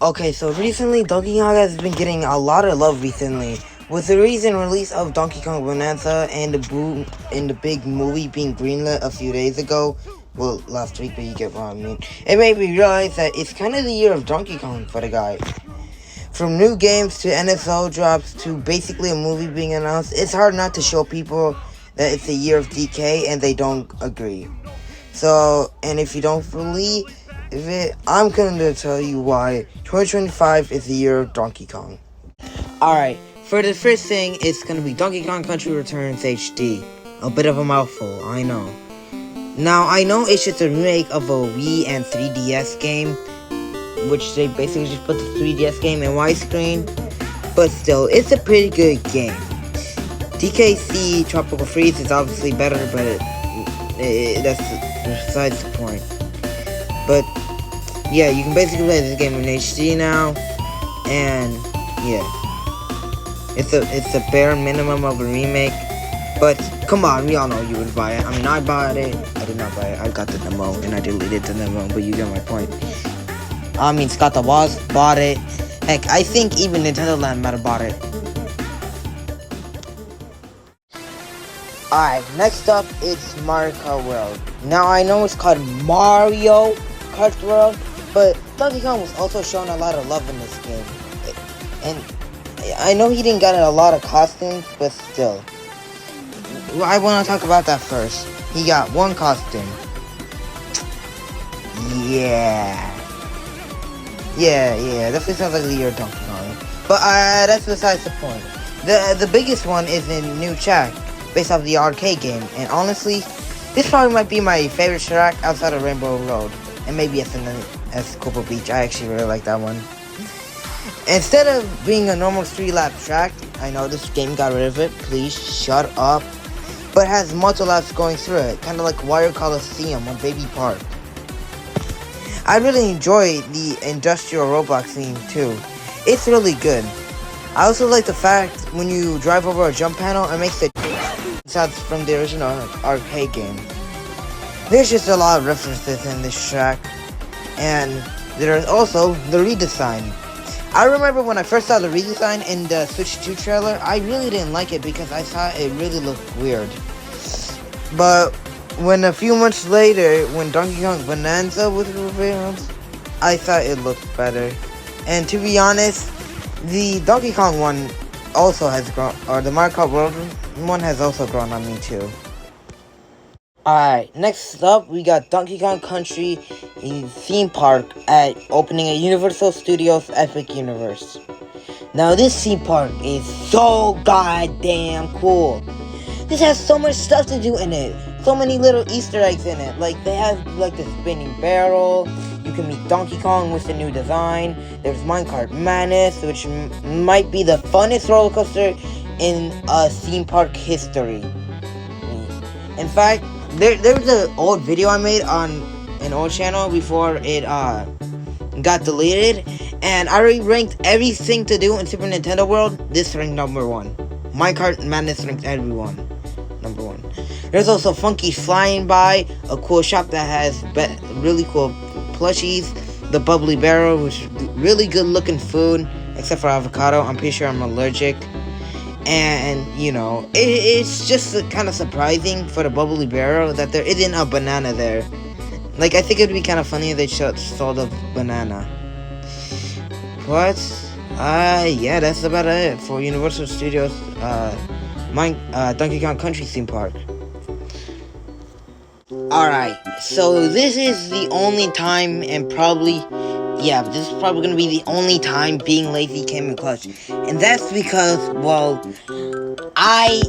Okay, so recently Donkey Kong has been getting a lot of love recently. With the recent release of Donkey Kong Bonanza and the big movie being greenlit a few days ago, well, last week, but you get what I mean. It made me realize that it's kind of the year of Donkey Kong for the guy. From new games to NSO drops to basically a movie being announced, it's hard not to show people that it's a year of DK and they don't agree. So, and if you don't believe it, I'm going to tell you why 2025 is the year of Donkey Kong. Alright, for the first thing, it's going to be Donkey Kong Country Returns HD. A bit of a mouthful, I know. Now, I know it's just a remake of a Wii and 3DS game, which they basically just put the 3DS game in widescreen, but still, it's a pretty good game. DKC Tropical Freeze is obviously better, but that's besides the point. But yeah, you can basically play this game in HD now, and yeah, it's a bare minimum of a remake. But come on, we all know you would buy it. I mean, I bought it. I did not buy it. I got the demo and I deleted the demo, but you get my point. I mean, Scott the Boss bought it. Heck, I think even Nintendo Land might have bought it. Alright, next up, it's Mario Kart World. Now, I know it's called Mario Kart World, but Donkey Kong was also shown a lot of love in this game. And I know he didn't get a lot of costumes, but still. I want to talk about that first. He got one costume. Yeah, definitely sounds like the year of Donkey Kong. But that's besides the point. The biggest one is in New Track, based off the arcade game. And honestly, this probably might be my favorite track outside of Rainbow Road. And maybe as Copa Beach. I actually really like that one. Instead of being a normal 3-lap track, I know this game got rid of it. Please shut up. But has multiple laps going through it, kind of like Wire Coliseum on Baby Park. I really enjoy the industrial Roblox theme too. It's really good. I also like the fact when you drive over a jump panel, it makes the sounds from the original arcade game. There's just a lot of references in this track, and there's also the redesign. I remember when I first saw the redesign in the Switch 2 trailer, I really didn't like it because I thought it really looked weird. But when a few months later, when Donkey Kong Bonanza was revealed, I thought it looked better. And to be honest, the Donkey Kong one also has grown, or the Mario Kart World one has also grown on me too. Alright, next up we got Donkey Kong Country theme park at opening at Universal Studios Epic Universe. Now this theme park is so goddamn cool. This has so much stuff to do in it. So many little Easter eggs in it. Like they have like the spinning barrel. You can meet Donkey Kong with the new design. There's Minecart Madness, which might be the funnest roller coaster in theme park history. In fact, there was an old video I made on an old channel before it got deleted, and I already ranked everything to do in Super Nintendo World. This ranked number 1. Minecart Madness ranked everyone number 1. There's also Funky Flying By, a cool shop that has really cool plushies. The Bubbly Barrel, which is really good looking food, except for avocado. I'm pretty sure I'm allergic. And, you know, it's just kind of surprising for the Bubbly Barrel that there isn't a banana there. Like, I think it would be kind of funny if they sold a banana. But, yeah, that's about it for Universal Studios, Donkey Kong Country theme park. Alright, so this is the only time, and this is probably going to be the only time being lazy came in clutch. And that's because, well, I've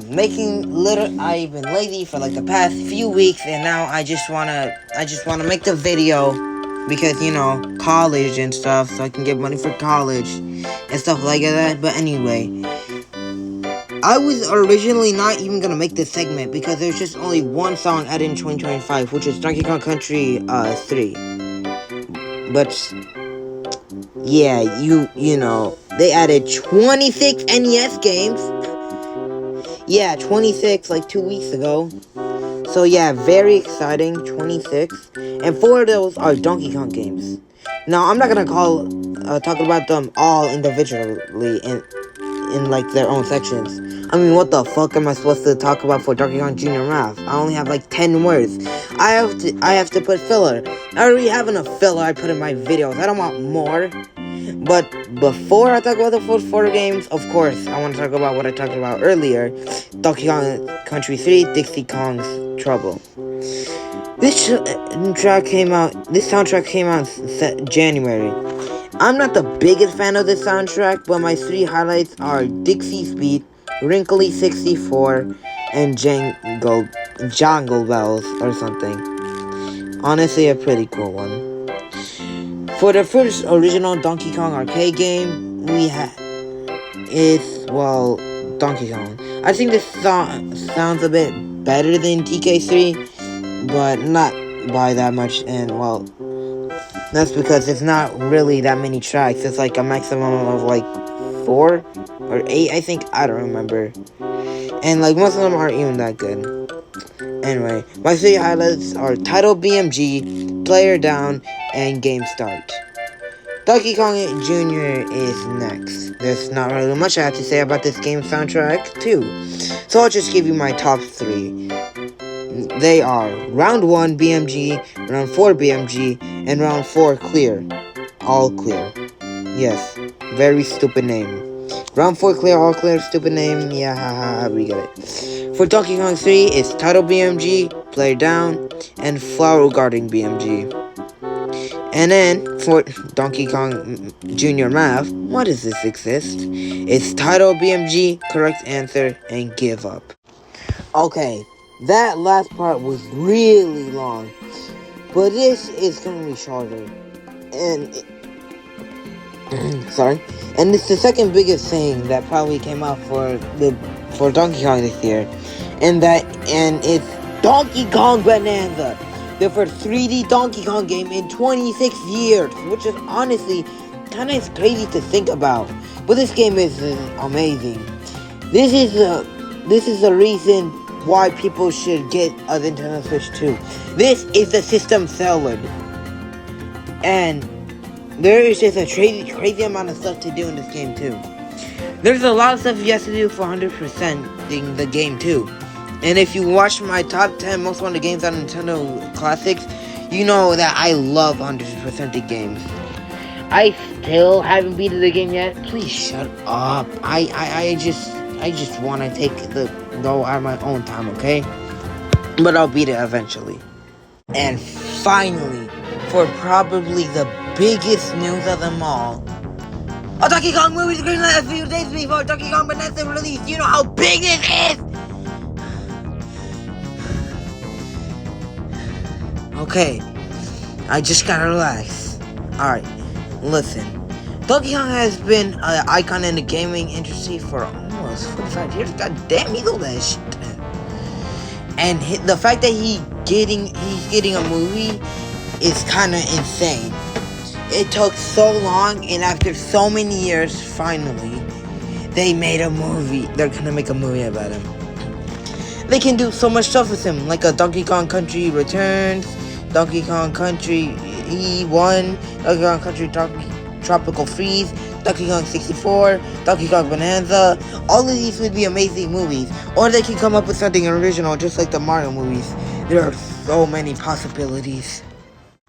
been lazy for like the past few weeks, and now I just wanna make the video because, you know, college and stuff, so I can get money for college and stuff like that. But anyway, I was originally not even gonna make this segment because there's just only one song added in 2025, which is Donkey Kong Country 3. But yeah, you know, they added 26 NES games. Yeah, 26 like 2 weeks ago. So yeah, very exciting, 26. And 4 of those are Donkey Kong games. Now, I'm not gonna talk about them all individually in like their own sections. I mean, what the fuck am I supposed to talk about for Donkey Kong Jr. Math? I only have like 10 words. I have to put filler. I already have enough filler I put in my videos. I don't want more. But before I talk about the first 4 games, of course, I want to talk about what I talked about earlier. Donkey Kong Country 3, Dixie Kong's Trouble. This soundtrack came out in January. I'm not the biggest fan of this soundtrack, but my 3 highlights are Dixie's Beat, Wrinkly 64, and Jangle Bells or something. Honestly, a pretty cool one. For the first original Donkey Kong arcade game, we have Donkey Kong. I think this sounds a bit better than TK3, but not by that much, and well, that's because it's not really that many tracks. It's like a maximum of like 4 or 8, I think. I don't remember. And like most of them aren't even that good. Anyway, my 3 highlights are Title BMG, Player Down, and Game Start. Donkey Kong Jr. is next. There's not really much I have to say about this game's soundtrack, too. So I'll just give you my top 3. They are Round 1 BMG, Round 4 BMG, and Round 4 Clear. All clear. Yes, very stupid name. Round 4 Clear, all clear, stupid name. Yeah, haha, we get it. For Donkey Kong 3, it's Title BMG, Player Down, and Flower Garden BMG. And then, for Donkey Kong Jr. Math, why does this exist? It's Title BMG, Correct Answer, and Give Up. Okay, that last part was really long, but this is gonna be shorter. And, sorry. And it's the second biggest thing that probably came out for Donkey Kong this year. And it's Donkey Kong Bonanza. The first 3D Donkey Kong game in 26 years, which is honestly kind of crazy to think about. But this game is amazing. This is the reason why people should get a Nintendo Switch 2. This is the system seller. And there is just a crazy amount of stuff to do in this game too. There's a lot of stuff you have to do for 100%ing the game too. And if you watch my top 10 most wanted games on Nintendo Classics, you know that I love 100%ing games. I still haven't beaten the game yet. Please shut up. I just want to take the go at my own time, okay? But I'll beat it eventually. And finally, for probably the biggest news of them all, a Donkey Kong movie is greenlit a few days before Donkey Kong Bonanza release. You know how big this is? Okay, I just gotta relax. Alright, listen. Donkey Kong has been an icon in the gaming industry for almost 45 years. God damn, he's old as shit. And the fact that he's getting a movie is kind of insane. It took so long, and after so many years, finally, they made a movie. They're gonna make a movie about him. They can do so much stuff with him, like a Donkey Kong Country Returns, Donkey Kong Country E1, Donkey Kong Country Tropical Freeze, Donkey Kong 64, Donkey Kong Bonanza. All of these would be amazing movies. Or they can come up with something original, just like the Mario movies. There are so many possibilities.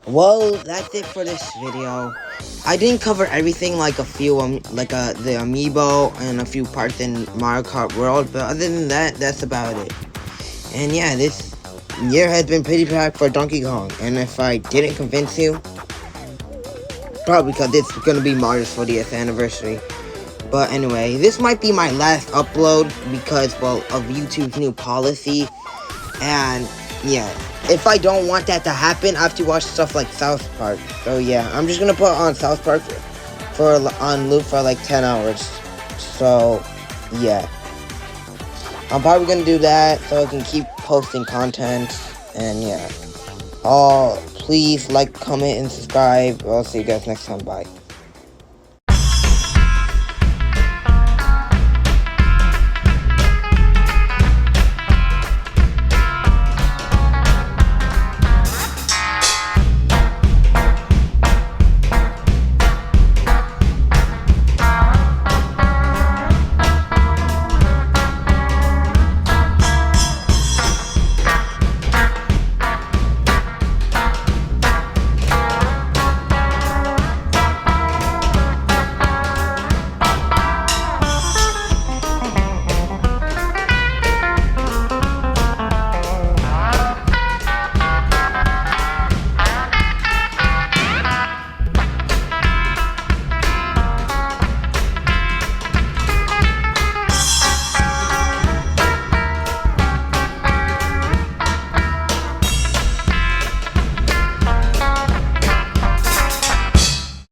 Well, that's it for this video. I didn't cover everything, like a few, the amiibo and a few parts in Mario Kart World, but other than that, that's about it. And yeah, this year has been pretty packed for Donkey Kong, and if I didn't convince you, probably because it's gonna be Mario's 40th anniversary. But anyway, this might be my last upload because, well, of YouTube's new policy, and yeah. If I don't want that to happen, I have to watch stuff like South Park. So yeah, I'm just gonna put on South Park on loop for like 10 hours. So yeah, I'm probably gonna do that so I can keep posting content. And yeah, please like, comment, and subscribe. I'll see you guys next time. Bye.